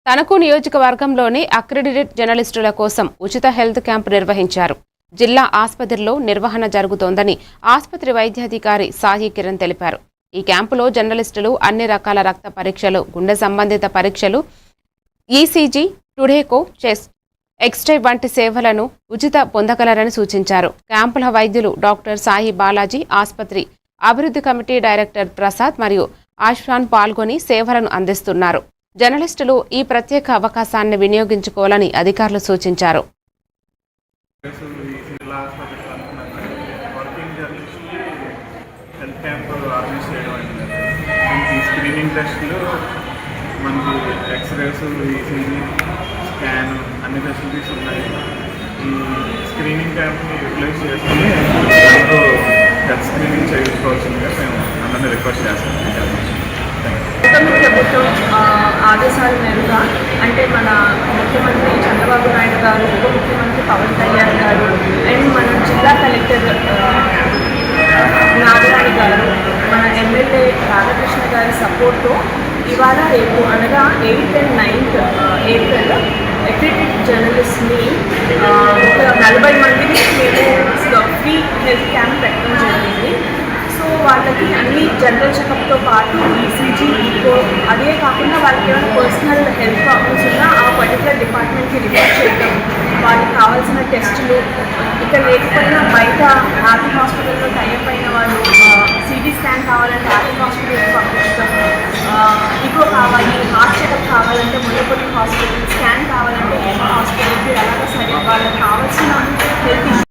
తణుకు నియోజకవర్గంలోని అక్రిడిటెడ్ జర్నలిస్టుల కోసం ఉచిత హెల్త్ క్యాంపు నిర్వహించారు. జిల్లా ఆసుపత్రిలో నిర్వహణ జరుగుతోందని ఆసుపత్రి వైద్యాధికారి సాయి కిరణ్ తెలిపారు. ఈ క్యాంపులో జర్నలిస్టులు అన్ని రకాల రక్త పరీక్షలు, గుండె సంబంధిత పరీక్షలు, ఈసీజీ, టుడేకో, చెస్ట్ ఎక్స్రే వంటి సేవలను ఉచిత పొందగలరని సూచించారు. క్యాంపుల వైద్యులు డాక్టర్ సాయి బాలాజీ, ఆసుపత్రి అభివృద్ధి కమిటీ డైరెక్టర్ ప్రసాద్ మరియు ఆష్ఫాన్ పాల్గొని సేవలను అందిస్తున్నారు. జర్నలిస్టులు ఈ ప్రత్యేక అవకాశాన్ని వినియోగించుకోవాలని అధికారులు సూచించారు. స్క్రీనింగ్ టెస్టులు మనకి ఎక్స్రేస్, ఈసీజీ, స్కాన్ అన్ని ఫెసిలిటీస్ ఉన్నాయి. ఈ స్క్రీనింగ్ క్యాంప్ని యూటిలైజ్ చేసుకుని అందరూ హెల్త్ స్క్రీనింగ్ చేయించుకోవాల్సిందిగా మేము అందరినీ రిక్వెస్ట్ చేస్తాం. ప్రభుత్వం ఆదేశాల మేరకు అంటే మన ముఖ్యమంత్రి చంద్రబాబు నాయుడు గారు, ఉప ముఖ్యమంత్రి పవన్ కళ్యాణ్ గారు అండ్ మన జిల్లా కలెక్టర్ నాగరాణి గారు, మన ఎమ్మెల్యే రాధాకృష్ణ గారి సపోర్ట్తో ఇవాళ రేపు అనగా 8th and 9th April accredited జర్నలిస్ట్ని ఒక 40 మందిని మేము ఫ్రీ హెల్త్ క్యాంప్ పెట్టడం జరిగింది. సో వాళ్ళకి అన్ని జనరల్ చెకప్తో పాటు ఈసీజీ, ఈకో, అదే కాకుండా వాళ్ళకి ఏమైనా పర్సనల్ హెల్త్ ప్రాబ్లమ్స్ ఉన్నా ఆ పర్టికులర్ డిపార్ట్మెంట్కి రిపోర్ట్ చేయడం, వాళ్ళకి కావాల్సిన టెస్టులు, ఇక్కడ లేకపోయినా బయట ఆర్టీ హాస్పిటల్లో టైప్ అయిన వాళ్ళు సిటీ స్కాన్ కావాలంటే ఆర్టీ హాస్పిటల్కి పంపించడం, ఈకో కావాలి, హార్ట్ చెకప్ కావాలంటే ముల్లపల్లి హాస్పిటల్, స్కాన్ కావాలంటే హాస్పిటల్కి అలాగే సరే వాళ్ళకి కావాల్సిన హెల్త్